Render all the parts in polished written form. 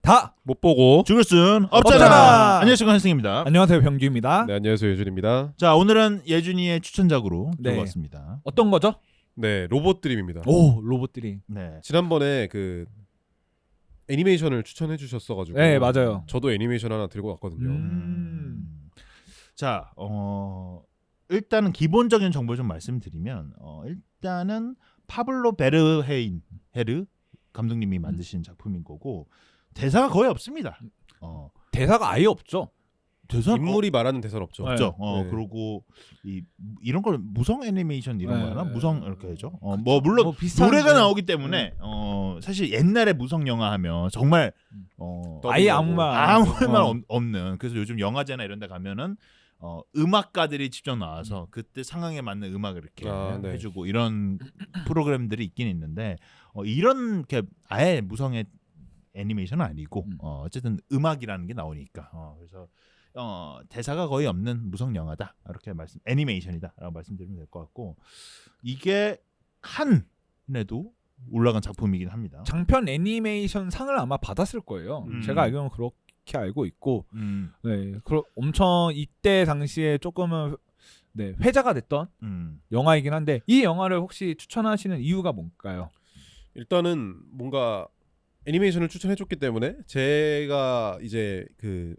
다 못 보고 죽을 순 없잖아. 없잖아. 안녕하세요, 한승입니다. 안녕하세요, 병규입니다. 네, 안녕하세요, 예준입니다. 자, 오늘은 예준이의 추천작으로 네. 들어왔습니다. 어떤 거죠? 네, 로봇 드림입니다. 오, 로봇들이. 네. 지난번에 그 애니메이션을 추천해 주셨어가지고 네, 맞아요. 저도 애니메이션 하나 들고 왔거든요. 자, 일단은 기본적인 정보를 좀 말씀드리면, 일단은 파블로 베르헤르 감독님이 만드신 작품인 거고 대사가 거의 없습니다. 대사가 아예 없죠. 대사 인물이 말하는 대사는 없죠. 네. 없죠. 네. 그리고 이런 걸 무성 애니메이션 이런 네. 거 하나? 무성 이렇게 하죠. 뭐 물론 뭐 비슷한 노래가 네. 나오기 때문에 사실 옛날에 무성 영화 하면 정말 아예 아무 말 아무 말 없는. 그래서 요즘 영화제나 이런 데 가면은 음악가들이 직접 나와서 그때 상황에 맞는 음악을 이렇게 네. 해주고 이런 프로그램들이 있긴 있는데 이런 게 아예 무성의 애니메이션은 아니고 어쨌든 음악이라는 게 나오니까 그래서 대사가 거의 없는 무성 영화다 이렇게 애니메이션이다라고 말씀드리면 될 것 같고 이게 칸에도 올라간 작품이긴 합니다. 장편 애니메이션 상을 아마 받았을 거예요. 제가 알기로는 그렇게 알고 있고, 네, 엄청 이때 당시에 조금은 네, 회자가 됐던 영화이긴 한데 이 영화를 혹시 추천하시는 이유가 뭔가요? 일단은 뭔가 애니메이션을 추천해줬기 때문에 제가 이제 그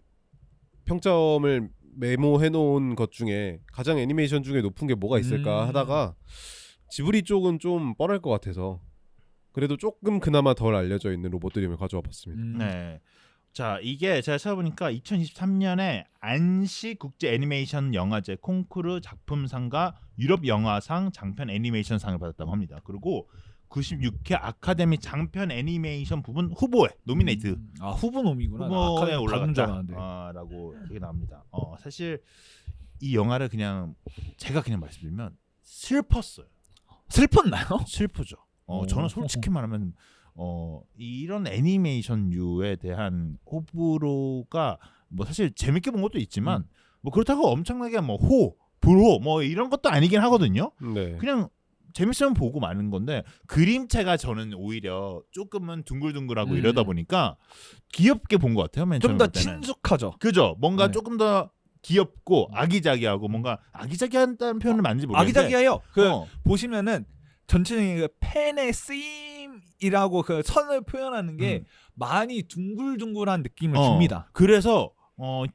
평점을 메모해 놓은 것 중에 가장 애니메이션 중에 높은 게 뭐가 있을까 하다가 지브리 쪽은 좀 뻔할 것 같아서 그래도 조금 그나마 덜 알려져 있는 로봇 드림을 가져와 봤습니다. 네. 자, 이게 제가 찾아보니까 2023년에 안시 국제 애니메이션 영화제 콩쿠르 작품상과 유럽 영화상 장편 애니메이션상을 받았다고 합니다. 그리고 96회 아카데미 장편 애니메이션 부분 후보에 노미네이트 후보 놈이구나. 후보에 올라갔다. 라고 이게 나옵니다. 사실 이 영화를 그냥 제가 그냥 말씀드리면 슬펐어요. 슬펐나요? 슬프죠. 저는 솔직히 말하면 이런 애니메이션류에 대한 호불호가 뭐 사실 재밌게 본 것도 있지만 뭐 그렇다고 엄청나게 뭐 불호 뭐 이런 것도 아니긴 하거든요. 네. 그냥 재밌으면 보고 마는 건데 그림체가 저는 오히려 조금은 둥글둥글하고 이러다 보니까 귀엽게 본 것 같아요. 좀 더 친숙하죠. 그죠? 뭔가 네. 조금 더 귀엽고 아기자기하고 뭔가 아기자기한다는 표현을 맞는지 모르겠는데 아기자기해요. 보시면은 전체적인 그 펜의 쓰임이라고 그 선을 표현하는 게 많이 둥글둥글한 느낌을 줍니다. 그래서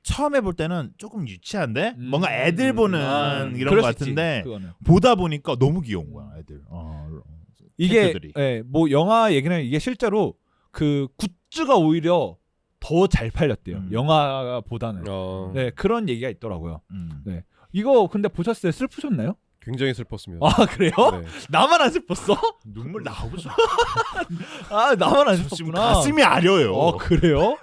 처음에 볼 때는 조금 유치한데 뭔가 애들 보는 이런 것 같은데 보다 보니까 너무 귀여운 거야 애들. 이게 캐릭터들이. 뭐 영화 얘기는 이게 실제로 그 굿즈가 오히려 더 잘 팔렸대요. 영화보다는. 네, 그런 얘기가 있더라고요. 네. 이거 근데 보셨어요? 슬프셨나요? 굉장히 슬펐습니다. 아, 그래요? 네. 나만 안 슬펐어? 눈물 나오죠. 나만 안 지금 슬펐구나. 가슴이 아려요. 그래요?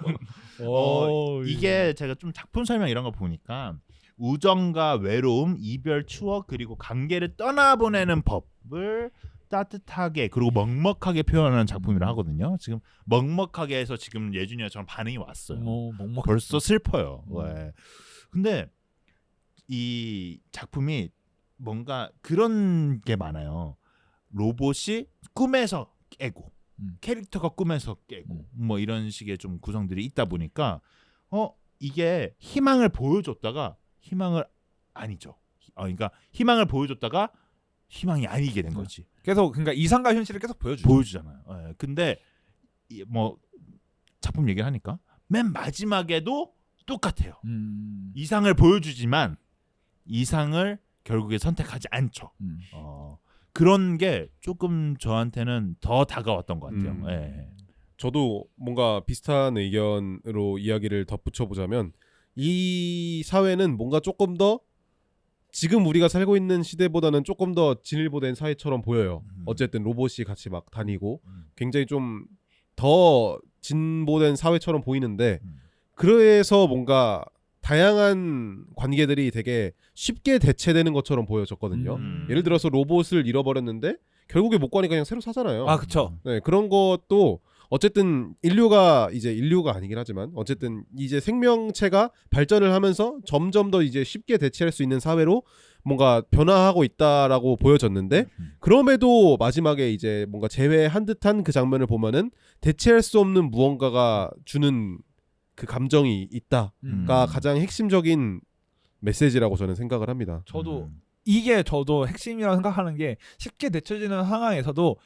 이게 제가 좀 작품 설명 이런 거 보니까 우정과 외로움, 이별, 추억 그리고 관계를 떠나보내는 법을 따뜻하게 그리고 먹먹하게 표현하는 작품이라 하거든요. 지금 먹먹하게 해서 지금 예준이와 저랑 반응이 왔어요. 벌써 슬퍼요. 네. 근데 이 작품이 뭔가 그런 게 많아요. 로봇이 꿈에서 깨고 캐릭터가 꿈에서 깨고 뭐 이런 식의 좀 구성들이 있다 보니까 이게 희망을 보여줬다가 희망을 아니죠. 그러니까 희망을 보여줬다가 희망이 아니게 된 거지. 계속 그러니까 이상과 현실을 계속 보여주잖아요. 네. 근데 뭐 작품 얘기를 하니까 맨 마지막에도 똑같아요. 이상을 보여주지만 이상을 결국에 선택하지 않죠. 그런 게 조금 저한테는 더 다가왔던 것 같아요. 네. 저도 뭔가 비슷한 의견으로 이야기를 덧붙여 보자면 이 사회는 뭔가 조금 더 지금 우리가 살고 있는 시대보다는 조금 더 진일보된 사회처럼 보여요. 어쨌든 로봇이 같이 막 다니고 굉장히 좀 더 진보된 사회처럼 보이는데 그래서 뭔가 다양한 관계들이 되게 쉽게 대체되는 것처럼 보여졌거든요. 예를 들어서 로봇을 잃어버렸는데 결국에 못 가니까 그냥 새로 사잖아요. 아, 그렇죠. 네, 그런 것도 어쨌든 인류가 아니긴 하지만 어쨌든 이제 생명체가 발전을 하면서 점점 더 이제 쉽게 대체할 수 있는 사회로 뭔가 변화하고 있다라고 보여졌는데 그럼에도 마지막에 이제 뭔가 제외한 듯한 그 장면을 보면은 대체할 수 없는 무언가가 주는 그 감정이 있다가 가장 핵심적인 메시지라고 저는 생각을 합니다. 저도 저도 핵심이라고 생각하는 게 쉽게 데쳐지는 상황에서도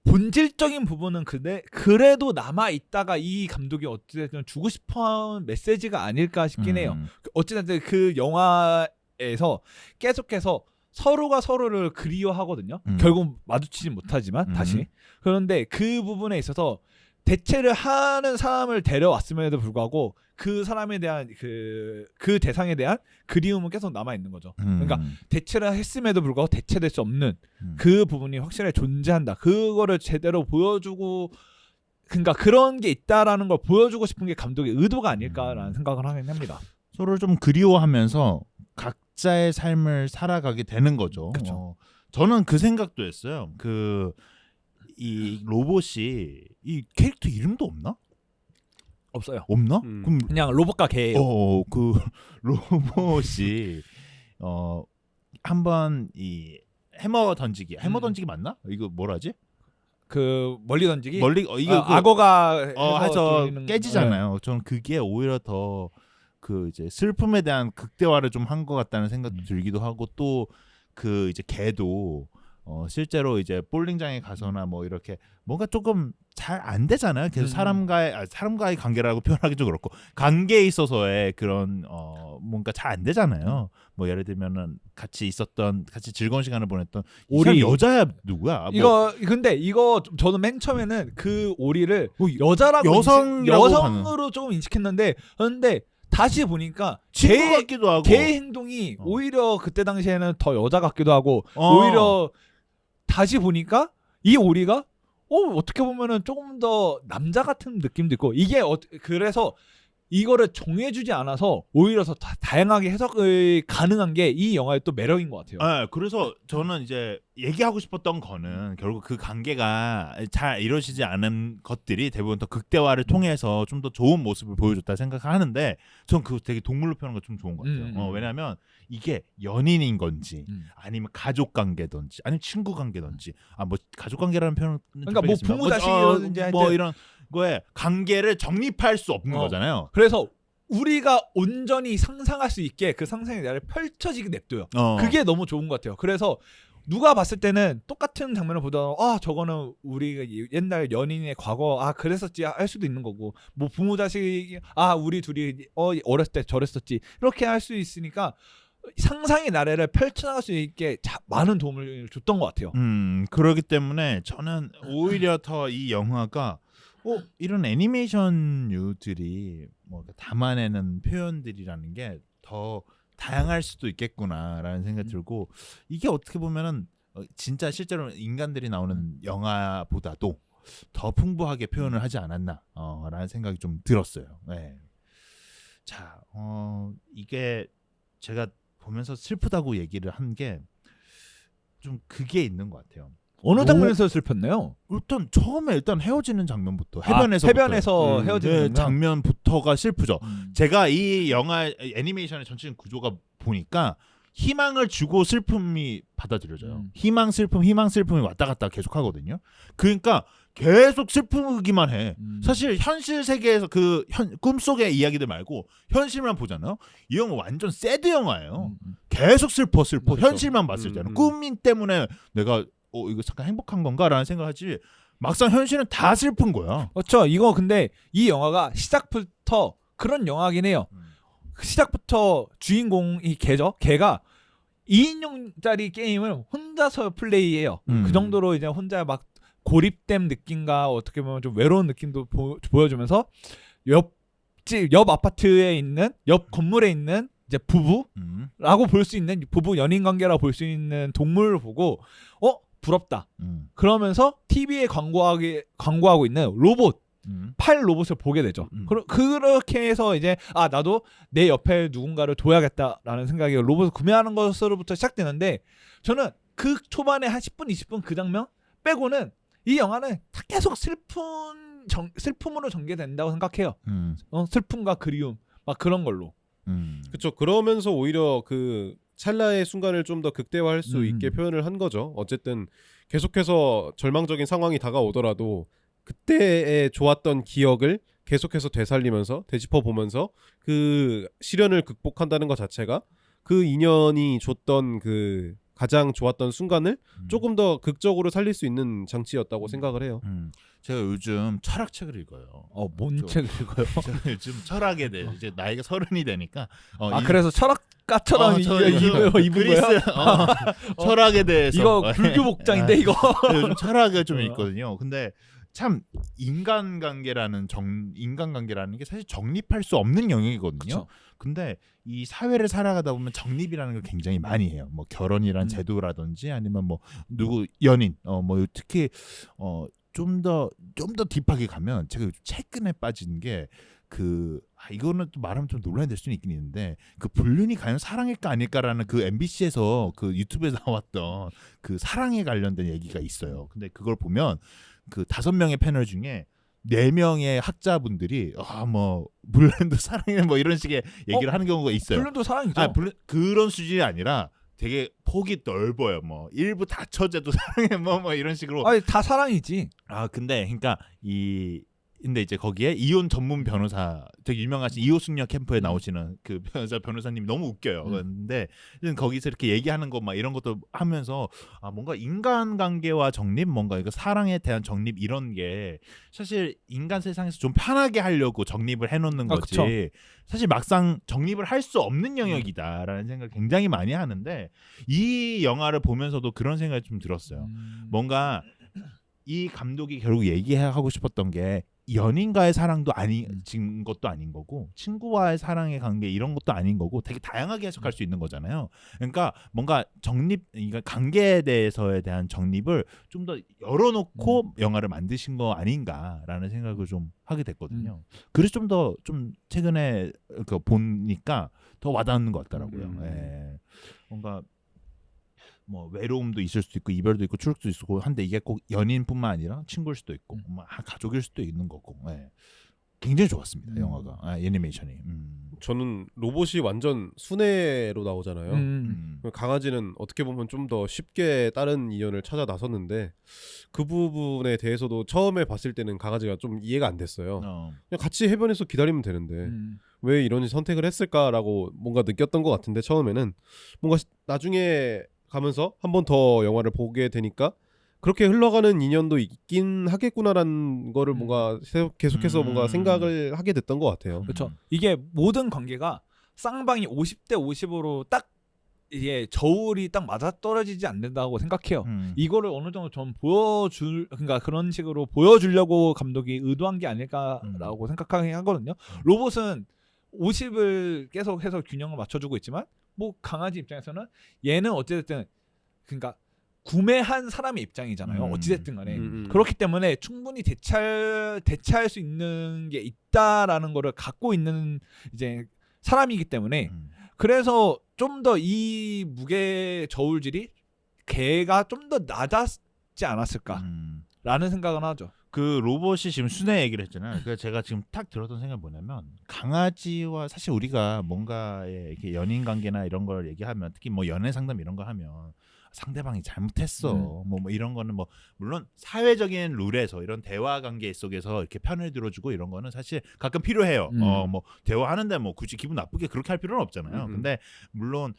본질적인 부분은 그래도 남아 있다가 이 감독이 어찌됐든 주고 싶어하는 메시지가 아닐까 싶긴 해요. 어찌됐든 그 영화에서 계속해서 서로가 서로를 그리워하거든요. 결국 마주치진 못하지만 다시. 그런데 그 부분에 있어서 대체를 하는 사람을 데려왔음에도 불구하고 그 사람에 대한 그 대상에 대한 그리움은 계속 남아 있는 거죠. 그러니까 대체를 했음에도 불구하고 대체될 수 없는 그 부분이 확실히 존재한다. 그거를 제대로 보여주고 그러니까 그런 게 있다라는 걸 보여주고 싶은 게 감독의 의도가 아닐까라는 생각을 하긴 합니다. 서로를 좀 그리워하면서 각자의 삶을 살아가게 되는 거죠. 저는 그 생각도 했어요. 이 로봇이 이 캐릭터 이름도 없나? 없어요. 없나? 그럼 그냥 로봇과 개예요. 그 로봇이 한번 이 해머 던지기 맞나? 이거 뭐라지? 그 멀리 던지기. 이거 악어가 해서 깨지잖아요. 저는 그게 오히려 더 그 이제 슬픔에 대한 극대화를 좀 한 것 같다는 생각도 들기도 하고 또 그 이제 개도 실제로 이제 볼링장에 가서나 뭐 이렇게 뭔가 조금 잘 안 되잖아요. 계속 사람과의 관계라고 표현하기 좀 그렇고 관계에 있어서의 그런 뭔가 잘 안 되잖아요. 뭐 예를 들면은 같이 즐거운 시간을 보냈던 오리 여자야 누구야? 근데 이거 저도 맨 처음에는 그 오리를 여자라고 여성으로 조금 인식했는데 근데 다시 보니까 친구 같기도 하고 개의 행동이 오히려 그때 당시에는 더 여자 같기도 하고 오히려 다시 보니까 이 오리가 어떻게 보면은 조금 더 남자 같은 느낌도 있고 이게 그래서 이거를 정해주지 않아서 오히려 더 다양하게 해석이 가능한 게 이 영화의 또 매력인 것 같아요. 네, 그래서 저는 이제 얘기하고 싶었던 거는 결국 그 관계가 잘 이루어지지 않은 것들이 대부분 더 극대화를 통해서 좀 더 좋은 모습을 보여줬다 생각하는데 전 그거 되게 동물로 표현한 거 좀 좋은 것 같아요. 왜냐하면 이게 연인인 건지 아니면 가족 관계든지 아니면 친구 관계든지 뭐 가족 관계라는 표현은 그러니까 뭐 부모 자식이라든지 뭐 이런 거에 관계를 정립할 수 없는 거잖아요. 그래서 우리가 온전히 상상할 수 있게 그 상상의 나를 펼쳐지게 냅둬요. 그게 너무 좋은 것 같아요. 그래서 누가 봤을 때는 똑같은 장면을 보다가 저거는 우리가 옛날 연인의 과거 그랬었지 할 수도 있는 거고 뭐 부모 자식이 우리 둘이 어렸을 때 저랬었지 이렇게 할 수 있으니까 상상의 나래를 펼쳐나갈 수 있게 많은 도움을 줬던 것 같아요. 그렇기 때문에 저는 오히려 더 이 영화가 이런 애니메이션류들이 뭐 담아내는 표현들이라는 게 더 다양할 수도 있겠구나라는 생각이 들고 이게 어떻게 보면은 진짜 실제로 인간들이 나오는 영화보다도 더 풍부하게 표현을 하지 않았나라는 생각이 좀 들었어요. 네. 자, 이게 제가 보면서 슬프다고 얘기를 한 게 좀 그게 있는 것 같아요. 어느 장면에서 슬펐나요? 처음에 헤어지는 장면부터 해변에서 헤어지는 장면부터가 슬프죠. 제가 이 영화 애니메이션의 전체적인 구조가 보니까 희망을 주고 슬픔이 받아들여져요. 희망 슬픔이 왔다 갔다 계속 하거든요. 그러니까 계속 슬프기만 해. 사실 현실 세계에서 꿈속의 이야기들 말고 현실만 보잖아요. 이 영화 완전 새드 영화예요. 계속 슬퍼. 그렇죠. 현실만 봤을 때는 꿈인 때문에 내가 이거 잠깐 행복한 건가라는 생각하지 막상 현실은 다 슬픈 거야. 그렇죠. 이거 근데 이 영화가 시작부터 그런 영화긴 해요. 시작부터 주인공이 걔가 2인용짜리 게임을 혼자서 플레이해요. 그 정도로 이제 혼자 막 고립된 느낌과 어떻게 보면 좀 외로운 느낌도 보여주면서 옆 아파트에 있는 옆 건물에 있는 이제 부부라고 볼 수 있는 부부 연인 관계라고 볼 수 있는 동물을 보고 부럽다. 그러면서 TV에 광고하고 있는 로봇 팔 로봇을 보게 되죠. 그렇게 해서 이제 나도 내 옆에 누군가를 둬야겠다라는 생각이 로봇을 구매하는 것으로부터 시작되는데 저는 그 초반에 한 10분 20분 그 장면 빼고는 이 영화는 계속 슬픔으로 전개된다고 생각해요. 슬픔과 그리움 막 그런 걸로. 그렇죠. 그러면서 오히려 찰나의 순간을 좀 더 극대화할 수 있게 표현을 한 거죠. 어쨌든 계속해서 절망적인 상황이 다가오더라도 그때의 좋았던 기억을 계속해서 되살리면서 되짚어 보면서 그 시련을 극복한다는 것 자체가 그 인연이 줬던 그 가장 좋았던 순간을 조금 더 극적으로 살릴 수 있는 장치였다고 생각을 해요. 제가 요즘 철학책을 읽어요. 뭔 책을 읽어요? 제가 요즘 철학에 대해 이제 나이가 30이 되니까 그래서 철학가처럼 입은 거예요? 철학에 대해서 이거 불교 복장인데 이거. 요즘 철학을 좀 읽거든요. 근데 참 인간관계라는 게 사실 정립할 수 없는 영역이거든요. 그쵸. 근데 이 사회를 살아가다 보면 정립이라는 걸 굉장히 많이 해요. 뭐 결혼이란 제도라든지 아니면 뭐 누구 연인 뭐 특히 좀 더 딥하게 가면 제가 최근에 빠진 게 이거는 또 말하면 좀 논란이 될 수는 있긴 있는데 그 불륜이 과연 사랑일까 아닐까라는 그 MBC에서 그 유튜브에 나왔던 그 사랑에 관련된 얘기가 있어요. 근데 그걸 보면 그 5명의 패널 중에 4명의 학자분들이 뭐 불륜도 사랑해 뭐 이런 식의 얘기를 하는 경우가 있어요. 불륜도 사랑이죠. 그런 수준이 아니라 되게 폭이 넓어요. 뭐 일부 다처제도 사랑해 뭐 이런 식으로. 다 사랑이지. 근데 그러니까 근데 이제 거기에 이혼 전문 변호사 되게 유명하신 이호숙녀 캠프에 나오시는 그 변호사님이 너무 웃겨요. 근데 거기서 이렇게 얘기하는 거 막 이런 것도 하면서 뭔가 인간관계와 정립, 뭔가 이거 사랑에 대한 정립 이런 게 사실 인간 세상에서 좀 편하게 하려고 정립을 해놓는 거지. 그쵸. 사실 막상 정립을 할 수 없는 영역이다라는 생각 굉장히 많이 하는데 이 영화를 보면서도 그런 생각이 좀 들었어요. 뭔가 이 감독이 결국 얘기하고 싶었던 게 연인과의 사랑도 아닌 것도 아닌 거고 친구와의 사랑의 관계 이런 것도 아닌 거고 되게 다양하게 해석할 수 있는 거잖아요. 그러니까 뭔가 그러니까 관계에 대한 정립을 좀 더 열어놓고 영화를 만드신 거 아닌가라는 생각을 좀 하게 됐거든요. 그래서 좀 최근에 보니까 더 와닿는 것 같더라고요. 예. 뭔가 뭐 외로움도 있을 수도 있고 이별도 있고 추락도 있고 한데 이게 꼭 연인뿐만 아니라 친구일 수도 있고 가족일 수도 있는 거고 굉장히 좋았습니다. 영화가 애니메이션이. 저는 로봇이 완전 순애로 나오잖아요. 강아지는 어떻게 보면 좀 더 쉽게 다른 인연을 찾아 나섰는데 그 부분에 대해서도 처음에 봤을 때는 강아지가 좀 이해가 안 됐어요. 그냥 같이 해변에서 기다리면 되는데 왜 이런 선택을 했을까라고 뭔가 느꼈던 것 같은데 처음에는 뭔가 나중에 가면서 한 번 더 영화를 보게 되니까 그렇게 흘러가는 인연도 있긴 하겠구나라는 거를 뭔가 계속해서 뭔가 생각을 하게 됐던 것 같아요. 그렇죠. 이게 모든 관계가 쌍방이 50대 50으로 딱 이게 저울이 딱 맞아 떨어지지 않는다고 생각해요. 이거를 어느 정도 좀 그러니까 그런 식으로 보여주려고 감독이 의도한 게 아닐까라고 생각하긴 하거든요. 로봇은 50을 계속해서 균형을 맞춰주고 있지만 뭐 강아지 입장에서는 얘는 어찌됐든 그러니까 구매한 사람의 입장이잖아요. 어찌됐든 간에 그렇기 때문에 충분히 대체할 수 있는 게 있다라는 거를 갖고 있는 이제 사람이기 때문에 그래서 좀 더 이 무게 저울질이 걔가 좀 더 낮았지 않았을까라는 생각은 하죠. 그 로봇이 지금 순애 얘기를 했잖아요. 그래서 제가 지금 딱 들었던 생각이 뭐냐면 강아지와 사실 우리가 뭔가의 이렇게 연인 관계나 이런 걸 얘기하면 특히 뭐 연애 상담 이런 거 하면 상대방이 잘못했어. 뭐 이런 거는 뭐 물론 사회적인 룰에서 이런 대화 관계 속에서 이렇게 편을 들어주고 이런 거는 사실 가끔 필요해요. 뭐 대화하는데 뭐 굳이 기분 나쁘게 그렇게 할 필요는 없잖아요. 근데 물론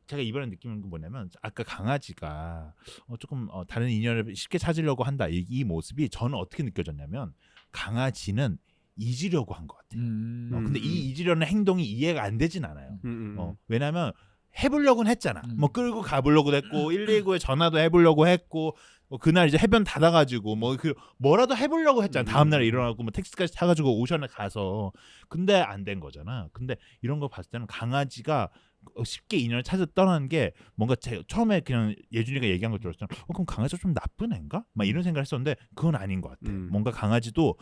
제가 이번에 느끼는 건 뭐냐면 아까 강아지가 조금 다른 인연을 쉽게 찾으려고 한다 이 모습이 저는 어떻게 느껴졌냐면 강아지는 잊으려고 한 것 같아요. 근데 이 잊으려는 행동이 이해가 안 되진 않아요. 왜냐하면 해보려고는 했잖아. 뭐 끌고 가보려고 했고 119에 전화도 해보려고 했고 그날 이제 해변 닫아가지고 뭐라도 해보려고 했잖아. 다음날 일어나고 뭐 택시까지 타가지고 오션에 가서 근데 안 된 거잖아. 근데 이런 거 봤을 때는 강아지가 쉽게 인연을 찾아 떠나는 게 뭔가 제가 처음에 그냥 예준이가 얘기한 걸 들었을 때 그럼 강아지가 좀 나쁜 애인가? 막 이런 생각을 했었는데 그건 아닌 것 같아. 뭔가 강아지도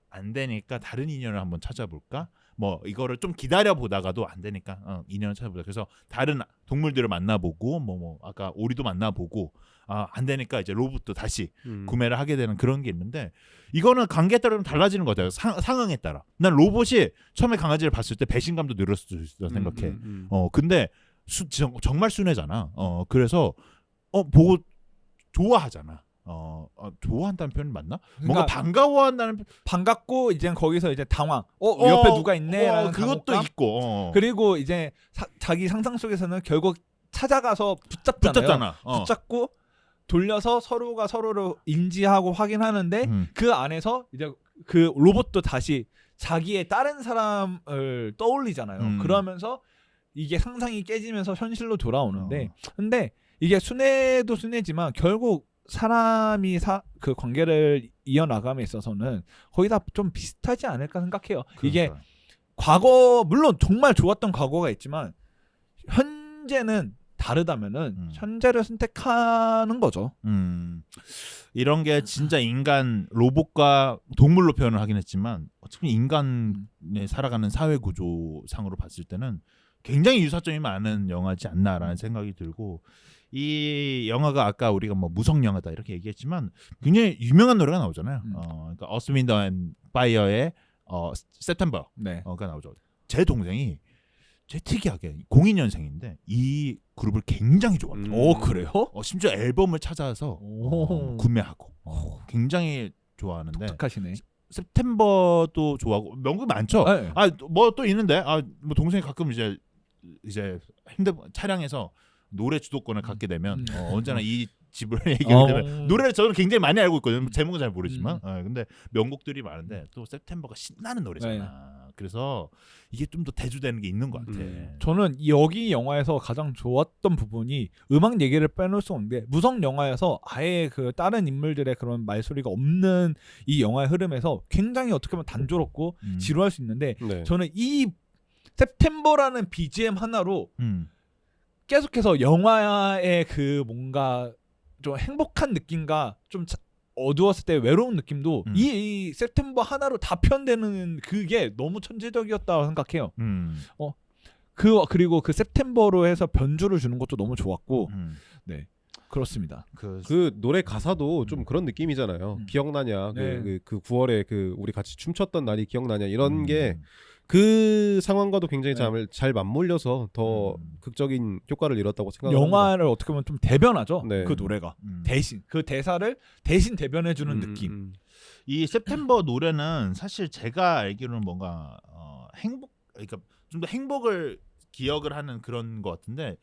안 되니까 다른 인연을 한번 찾아볼까? 뭐 이거를 좀 기다려 보다가도 안 되니까 인연을 찾아보자. 그래서 다른 동물들을 만나보고 뭐 아까 오리도 만나보고 안 되니까 이제 로봇도 다시 구매를 하게 되는 그런 게 있는데 이거는 관계에 따라 좀 달라지는 것 같아요. 상황에 따라. 난 로봇이 처음에 강아지를 봤을 때 배신감도 늘었을 수 있다 생각해. 근데 정말 순해잖아. 그래서 보고 좋아하잖아. 좋아한다는 표현이 맞나? 뭔가 그러니까 반가워한다는 반갑고 이제 거기서 이제 당황. 옆에 누가 있네라는 그것도 당혹감? 있고. 그리고 이제 자기 상상 속에서는 결국 찾아가서 붙잡잖아요. 붙잡고 돌려서 서로가 서로를 인지하고 확인하는데 그 안에서 이제 그 로봇도 다시 자기의 다른 사람을 떠올리잖아요. 그러면서 이게 상상이 깨지면서 현실로 돌아오는데 근데 이게 순애도 순애지만 결국 사람이 그 관계를 이어나감에 있어서는 거의 다 좀 비슷하지 않을까 생각해요. 그러니까. 이게 과거 물론 정말 좋았던 과거가 있지만 현재는 다르다면은 현재를 선택하는 거죠. 이런 게 진짜 인간 로봇과 동물로 표현을 하긴 했지만 어차피 인간의 살아가는 사회 구조상으로 봤을 때는 굉장히 유사점이 많은 영화지 않나라는 생각이 들고 이 영화가 아까 우리가 뭐 무성 영화다 이렇게 얘기했지만 굉장히 유명한 노래가 나오잖아요. 그러니까 Earth, Wind and Fire의 September가 나오죠. 제 동생이 특이하게 02년생인데 이 그룹을 굉장히 좋아해요. 오 그래요? 심지어 앨범을 찾아서 구매하고 굉장히 좋아하는데 독특하시네. september도 좋아하고 명곡 많죠. 네. 뭐 또 있는데 뭐 동생이 가끔 이제 핸드폰 차량에서 노래 주도권을 갖게 되면 언제나 이 집을 얘기하게 되면 노래를 저는 굉장히 많이 알고 있거든요. 제목은 잘 모르지만 근데 명곡들이 많은데 또 september가 신나는 노래잖아. 그래서 이게 좀 더 대두되는 게 있는 것 같아. 저는 여기 영화에서 가장 좋았던 부분이 음악 얘기를 빼놓을 수 없는데 무성 영화에서 아예 그 다른 인물들의 그런 말소리가 없는 이 영화의 흐름에서 굉장히 어떻게 보면 단조롭고 지루할 수 있는데 저는 이 september라는 BGM 하나로 계속해서 영화의 그 뭔가 좀 행복한 느낌과 좀 어두웠을 때 외로운 느낌도 이 september 하나로 다 표현되는 그게 너무 천재적이었다고 생각해요. 그리고 그 september로 해서 변주를 주는 것도 너무 좋았고, 네 그렇습니다. 그 노래 가사도 좀 그런 느낌이잖아요. 기억나냐? 그 9월에 그 우리 같이 춤췄던 날이 기억나냐? 이런 게 그 상황과도 굉장히 잘 맞물려서 더 극적인 효과를 이뤘다고 생각합니다. 영화를 어떻게 보면 좀 대변하죠. 그 노래가 대신 그 대사를 대신 대변해주는 느낌. 이 september 노래는 사실 제가 알기로는 뭔가 그러니까 좀 더 행복을 기억을 하는 그런 것 같은데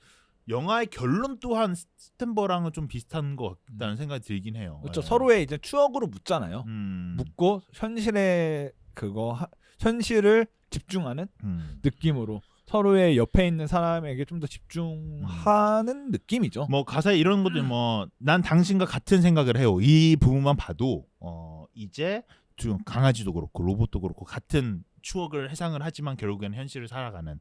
영화의 결론 또한 september랑은 좀 비슷한 것 같다는 생각이 들긴 해요. 그렇죠. 서로의 이제 추억으로 묻잖아요. 묻고 현실을 집중하는 느낌으로 서로의 옆에 있는 사람에게 좀 더 집중하는 느낌이죠. 뭐 가사에 이런 것도 뭐 난 당신과 같은 생각을 해요. 이 부분만 봐도 이제 좀 강아지도 그렇고 로봇도 그렇고 같은 추억을 해상을 하지만 결국에는 현실을 살아가는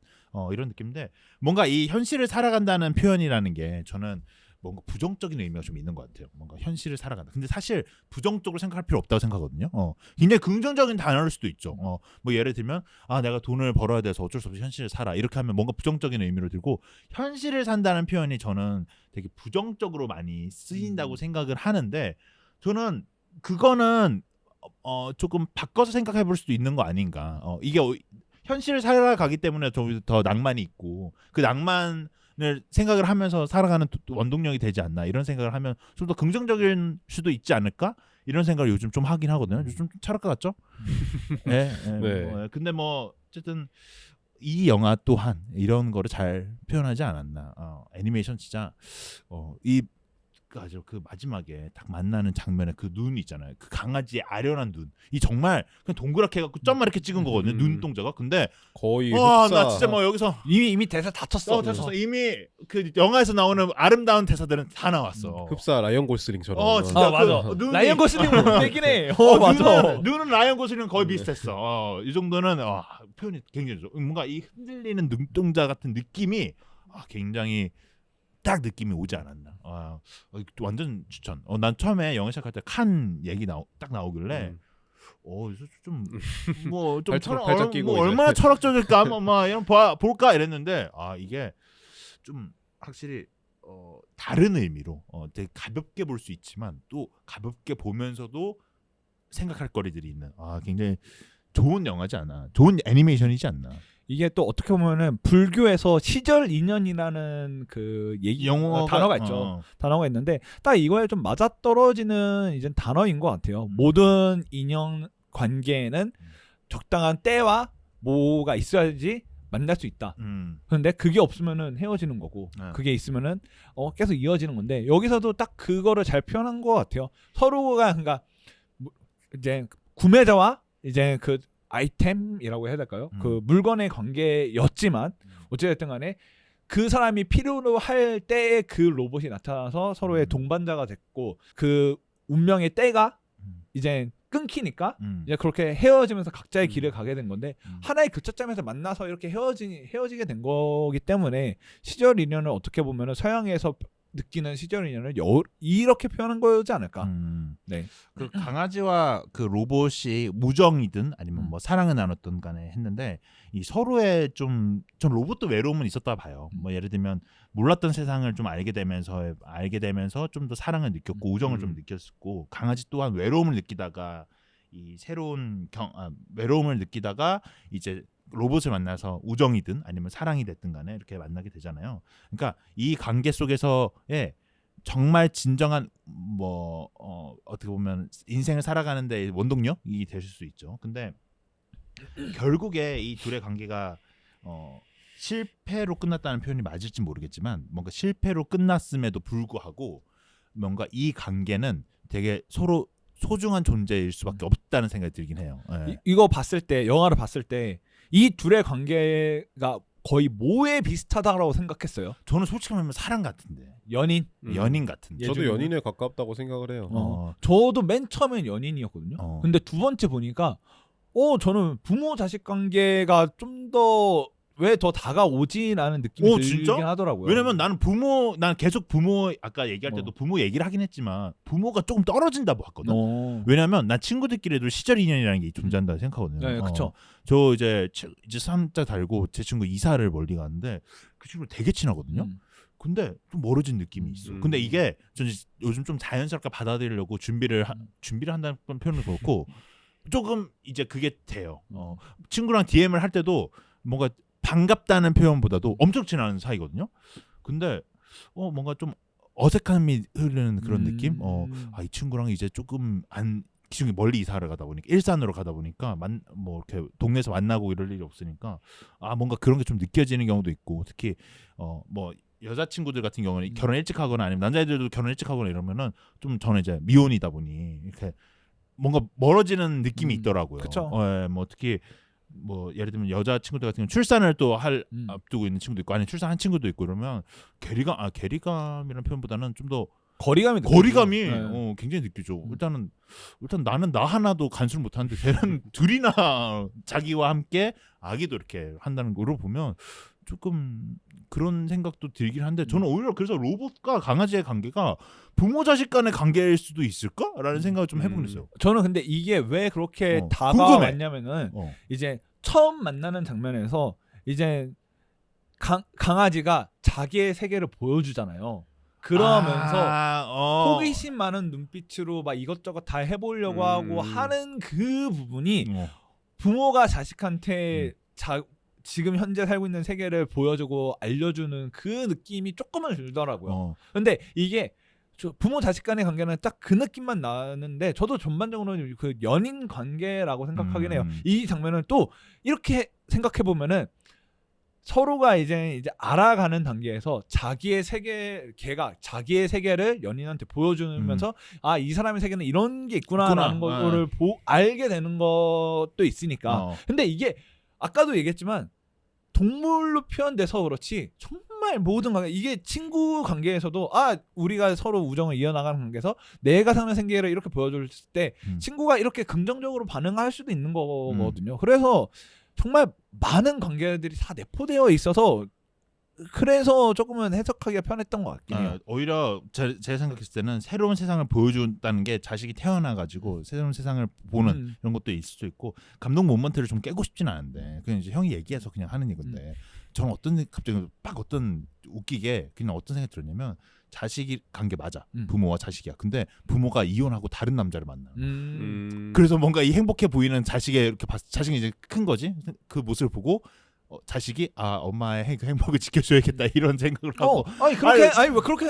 이런 느낌인데 뭔가 이 현실을 살아간다는 표현이라는 게 저는 뭔가 부정적인 의미가 좀 있는 것 같아요. 뭔가 현실을 살아간다. 근데 사실 부정적으로 생각할 필요 없다고 생각하거든요. 굉장히 긍정적인 단어일 수도 있죠. 뭐 예를 들면 내가 돈을 벌어야 돼서 어쩔 수 없이 현실을 살아. 이렇게 하면 뭔가 부정적인 의미로 들고 현실을 산다는 표현이 저는 되게 부정적으로 많이 쓰인다고 생각을 하는데 저는 그거는 조금 바꿔서 생각해 볼 수도 있는 거 아닌가. 이게 현실을 살아가기 때문에 좀 더 낭만이 있고 그 낭만을 생각을 하면서 살아가는 원동력이 되지 않나 이런 생각을 하면 좀 더 긍정적인 수도 있지 않을까 이런 생각을 요즘 좀 하긴 하거든요. 요즘 좀 철학가 같죠? 네. 근데 뭐 어쨌든 이 영화 또한 이런 거를 잘 표현하지 않았나. 애니메이션 진짜 그 마지막에 딱 만나는 장면에 그 눈 있잖아요. 그 강아지의 아련한 눈. 이 정말 그냥 동그랗게 해갖고 점만 이렇게 찍은 거거든요. 눈동자가. 근데 거의 나 진짜 뭐 여기서 이미 대사 다 쳤어. 이미 그 영화에서 나오는 아름다운 대사들은 다 나왔어. 흡사 라이언 고슬링처럼. 진짜 맞아. 눈이, 라이언 고슬링 얘긴 해. 맞아. 눈은 라이언 고슬링 거의 비슷했어. 이 정도는 표현이 굉장히 좋아. 뭔가 이 흔들리는 눈동자 같은 느낌이 굉장히 딱 느낌이 오지 않았나. 완전 추천. 난 처음에 영화 시작할 때 칸 얘기 딱 나오길래 좀 발작 끼고 얼마나 철학적일까 뭐 이런 볼까 이랬는데 이게 좀 확실히 다른 의미로 되게 가볍게 볼 수 있지만 또 가볍게 보면서도 생각할 거리들이 있는 굉장히 좋은 영화지 않나. 좋은 애니메이션이지 않나. 이게 또 어떻게 보면은 불교에서 시절 인연이라는 그 얘기 단어가 있죠. 단어가 있는데 딱 이거에 좀 맞아떨어지는 이제 단어인 것 같아요. 모든 인연 관계에는 적당한 때와 뭐가 있어야지 만날 수 있다. 그런데 그게 없으면은 헤어지는 거고 그게 있으면은 계속 이어지는 건데 여기서도 딱 그거를 잘 표현한 것 같아요. 서로가 그러니까 이제 구매자와 이제 그 아이템이라고 해야 될까요? 그 물건의 관계였지만 어찌됐든 간에 그 사람이 필요로 할 때에 그 로봇이 나타나서 서로의 동반자가 됐고 그 운명의 때가 이제 끊기니까 이제 그렇게 헤어지면서 각자의 길을 가게 된 건데 하나의 교차점에서 만나서 이렇게 헤어지게 된 거기 때문에 시절 인연을 어떻게 보면은 서양에서 느끼는 시절 인연을 이렇게 표현한 거지 않을까. 네. 그 강아지와 그 로봇이 무정이든 아니면 뭐 사랑을 나눴던 간에 했는데 이 서로의 좀 로봇도 외로움은 있었다 봐요. 뭐 예를 들면 몰랐던 세상을 좀 알게 되면서 좀 더 사랑을 느꼈고 우정을 좀 느꼈고 강아지 또한 외로움을 느끼다가 이 새로운 외로움을 느끼다가 이제 로봇을 만나서 우정이든 아니면 사랑이 됐든 간에 이렇게 만나게 되잖아요. 그러니까 이 관계 속에서의 정말 진정한 뭐 어떻게 보면 인생을 살아가는데 원동력이 되실 수 있죠. 근데 결국에 이 둘의 관계가 실패로 끝났다는 표현이 맞을지 모르겠지만 뭔가 실패로 끝났음에도 불구하고 뭔가 이 관계는 되게 서로 소중한 존재일 수밖에 없다는 생각이 들긴 해요. 네. 이거 봤을 때 영화를 봤을 때 이 둘의 관계가 거의 뭐에 비슷하다라고 생각했어요. 저는 솔직히 말하면 사랑 같은데 연인 같은데. 저도 연인에 가깝다고 생각을 해요. 저도 맨 처음엔 연인이었거든요. 근데 두 번째 보니까 저는 부모 자식 관계가 좀 더 왜 더 다가오지라는 느낌이 들긴 진짜? 하더라고요. 왜냐면 난 계속 부모 아까 얘기할 때도 부모 얘기를 하긴 했지만 부모가 조금 떨어진다고 봤거든. 왜냐면 난 친구들끼리도 시절 인연이라는 게 존재한다 생각하거든요. 네, 그렇죠. 저 이제 3자 달고 제 친구 이사를 멀리 가는데 그 친구 되게 친하거든요. 근데 좀 멀어진 느낌이 있어. 근데 이게 전 요즘 좀 자연스럽게 받아들이려고 준비를 한다는 표현을 그렇고 조금 이제 그게 돼요. 친구랑 DM을 할 때도 뭔가 반갑다는 표현보다도 엄청 친한 사이거든요. 근데 뭔가 좀 어색함이 흐르는 그런 느낌? 이 친구랑 이제 조금 기존에 멀리 이사를 가다 보니까 일산으로 가다 보니까 뭐 이렇게 동네에서 만나고 이럴 일이 없으니까 뭔가 그런 게 좀 느껴지는 경우도 있고 특히 뭐 여자친구들 같은 경우는 결혼 일찍 하거나 아니면 남자애들도 결혼 일찍 하거나 이러면은 좀 저는 이제 미혼이다 보니 이렇게 뭔가 멀어지는 느낌이 있더라고요. 그쵸. 뭐 특히 뭐 예를 들면 여자 친구들 같은 경우 출산을 또 앞두고 있는 친구도 있고 아니 출산한 친구도 있고 그러면 괴리감이라는 표현보다는 좀 더 거리감이 네. 굉장히 느끼죠. 일단 나는 나 하나도 간수를 못 하는데 쟤는 둘이나 자기와 함께 아기도 이렇게 한다는 거로 보면 조금 그런 생각도 들긴 한데 저는 오히려 그래서 로봇과 강아지의 관계가 부모 자식 간의 관계일 수도 있을까라는 생각을 좀 해보긴 했어요. 저는 근데 이게 왜 그렇게 궁금해. 다가왔냐면은 이제 처음 만나는 장면에서 이제 강아지가 자기의 세계를 보여주잖아요. 그러면서 호기심 많은 눈빛으로 막 이것저것 다 해보려고 하고 하는 그 부분이 부모가 자식한테 지금 현재 살고 있는 세계를 보여주고 알려주는 그 느낌이 조금은 들더라고요. 근데 이게 부모 자식 간의 관계는 딱 그 느낌만 나는데 저도 전반적으로는 그 연인 관계라고 생각하긴 해요. 이 장면을 또 이렇게 생각해 보면은 서로가 이제 알아가는 단계에서 걔가 자기의 세계를 연인한테 보여주면서 이 사람의 세계는 이런 게 있구나라는 거를 알게 되는 것도 있으니까. 근데 이게 아까도 얘기했지만 동물로 표현돼서 그렇지 정말 모든 관계 이게 친구 관계에서도 우리가 서로 우정을 이어나가는 관계에서 내가 사는 세계를 이렇게 보여줄 때 친구가 이렇게 긍정적으로 반응할 수도 있는 거거든요. 그래서 정말 많은 관계들이 다 내포되어 있어서 그래서 조금은 해석하기가 편했던 것 같긴 해요. 오히려 제가 생각했을 때는 새로운 세상을 보여준다는 게 자식이 태어나가지고 새로운 세상을 보는 이런 것도 있을 수 있고 감동 모먼트를 좀 깨고 싶진 않은데 그냥 이제 형이 얘기해서 그냥 하는 이건데 저는 갑자기 웃기게 그냥 어떤 생각이 들었냐면 자식이 관계 맞아. 부모와 자식이야. 근데 부모가 이혼하고 다른 남자를 만나. 그래서 뭔가 이 행복해 보이는 자식이 이렇게 자식이 이제 큰 거지. 그 모습을 보고 자식이 엄마의 행복을 지켜줘야겠다 이런 생각을 하고 아니 그렇게 아니 왜 그렇게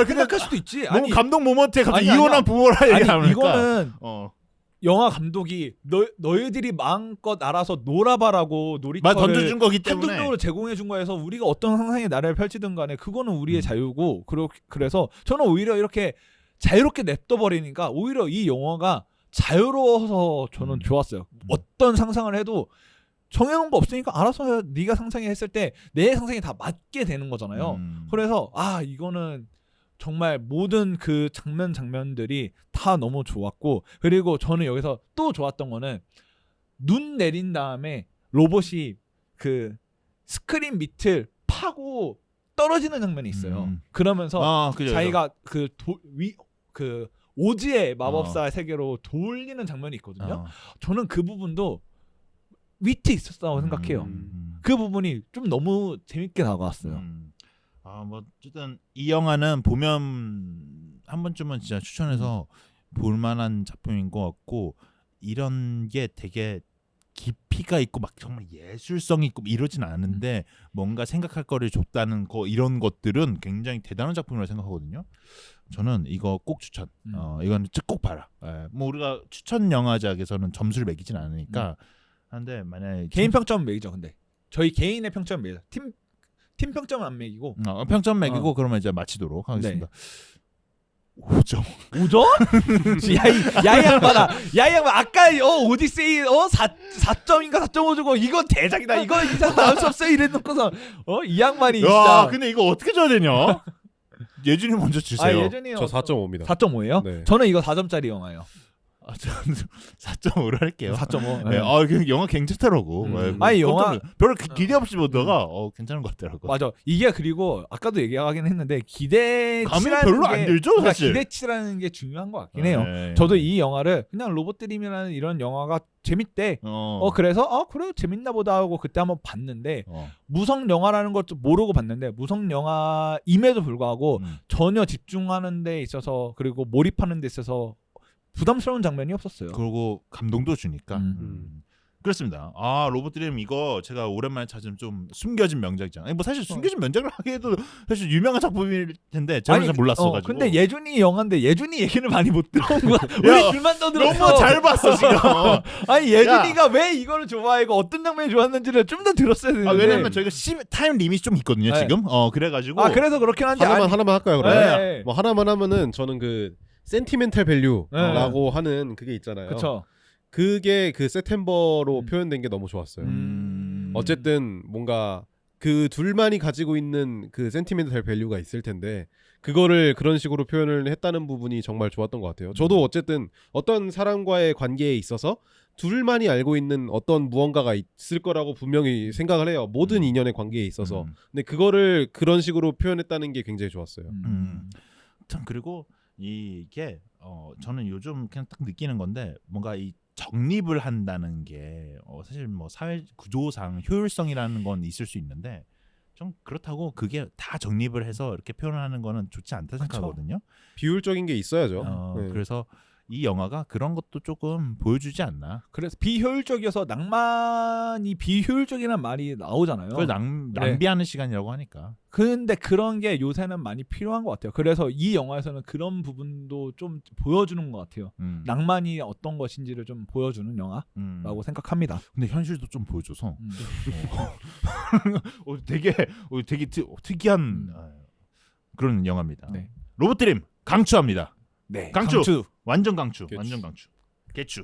생각할 수도 있지. 너무 아니 감동 모먼트에 갑자기 아니, 이혼한 부모라 얘기하니까 아니 이거는 영화 감독이 너희들이 마음껏 알아서 놀아봐라고 말 놀이터를 던져준 거기 때문에 한정적으로 제공해 준 거에서 우리가 어떤 상상의 나라를 펼치든 간에 그거는 우리의 자유고 그래서 저는 오히려 이렇게 자유롭게 냅둬 버리니까 오히려 이 영화가 자유로워서 저는 좋았어요. 어떤 상상을 해도 정해놓은 거 없으니까 알아서 네가 상상했을 때 내 상상이 다 맞게 되는 거잖아요. 그래서 이거는 정말 모든 그 장면들이 다 너무 좋았고, 그리고 저는 여기서 또 좋았던 거는 눈 내린 다음에 로봇이 그 스크린 밑을 파고 떨어지는 장면이 있어요. 그러면서 그죠, 자기가 그 오즈의 마법사 세계로 돌리는 장면이 있거든요. 저는 그 부분도 위트 있었다고 생각해요. 그 부분이 좀 너무 재밌게 다가왔어요. 뭐 어쨌든 이 영화는 보면 한 번쯤은 진짜 추천해서 볼만한 작품인 것 같고, 이런 게 되게 깊이가 있고 막 정말 예술성이 있고 이러진 않은데 뭔가 생각할 거를 줬다는 거, 이런 것들은 굉장히 대단한 작품이라고 생각하거든요. 저는 이거 꼭 추천. 이건 꼭 봐라. 뭐 우리가 추천 영화작에서는 점수를 매기진 않으니까. 한데 만약에 개인 평점 매기죠. 근데 저희 개인의 평점 매기죠. 팀 평점은 안 매기고 평점 매기고 그러면 이제 마치도록 하겠습니다. 네. 5점? 야이 양반아, 야이 양반 아까 오디세이 4점인가 4.5 주고 이건 대작이다, 이거 이상 나올 수 없어 이래놓고서 이 양반이 진짜. 근데 이거 어떻게 줘야 되냐? 예준이 먼저 주세요. 예준이 저 4.5입니다. 4.5예요? 네. 저는 이거 4점짜리 영화예요. 저는 4.5로 할게요. 4.5. 네. 영화 괜찮더라고. 아니 영화 별로 기대 없이 보다가 괜찮은 것 같더라고. 맞아. 이게 그리고 아까도 얘기하긴 했는데 감이 별로 안 들죠, 사실. 기대치라는 게 중요한 것 같긴 해요. 저도 이 영화를 그냥 로봇드림이라는 이런 영화가 재밌대. 그래서 그래 재밌나 보다 하고 그때 한번 봤는데 무성 영화라는 것도 모르고 봤는데 무성 영화임에도 불구하고 전혀 집중하는 데 있어서 그리고 몰입하는 데 있어서 부담스러운 장면이 없었어요. 그리고 감동도 주니까. 그렇습니다. 로봇드림 이거 제가 오랜만에 찾은 좀 숨겨진 명작이잖아요. 뭐 사실 숨겨진 명작을 하기에도 사실 유명한 작품일 텐데 제가 잘 몰랐어가지고. 근데 예준이 영화인데 예준이 얘기를 많이 못 들어온 거야. 우리 둘만 더 들었어. 너무 잘 봤어 지금. 아니 예준이가 왜 이거를 좋아하고 어떤 장면이 좋았는지를 좀 더 들었어야 되는데. 왜냐면 저희가 타임 리밋이 좀 있거든요. 네. 지금. 그래가지고. 그래서 그렇긴 한데. 하나만 할까요 그럼? 네. 뭐 하나만 하면은 저는 그 센티멘탈 밸류라고 하는 그게 있잖아요. 그쵸. 그게 그 세템버로 표현된 게 너무 좋았어요. 어쨌든 뭔가 그 둘만이 가지고 있는 그 센티멘탈 밸류가 있을 텐데 그거를 그런 식으로 표현을 했다는 부분이 정말 좋았던 것 같아요. 저도 어쨌든 어떤 사람과의 관계에 있어서 둘만이 알고 있는 어떤 무언가가 있을 거라고 분명히 생각을 해요. 모든 인연의 관계에 있어서. 근데 그거를 그런 식으로 표현했다는 게 굉장히 좋았어요. 참 그리고 이게 저는 요즘 그냥 딱 느끼는 건데 뭔가 이 정립을 한다는 게 사실 뭐 사회 구조상 효율성이라는 건 있을 수 있는데 좀 그렇다고 그게 다 정립을 해서 이렇게 표현하는 거는 좋지 않다 생각하거든요. 비율적인 게 있어야죠. 네. 그래서 이 영화가 그런 것도 조금 보여주지 않나. 그래서 비효율적이어서 낭만이 비효율적이라는 말이 나오잖아요. 그걸 낭비하는 시간이라고 하니까. 근데 그런 게 요새는 많이 필요한 것 같아요. 그래서 이 영화에서는 그런 부분도 좀 보여주는 것 같아요. 낭만이 어떤 것인지를 좀 보여주는 영화라고 생각합니다. 근데 현실도 좀 보여줘서 되게 특이한 그런 영화입니다. 네. 로봇드림 강추합니다. 네, 강추. 완전 강추. 완전 강추. 개추.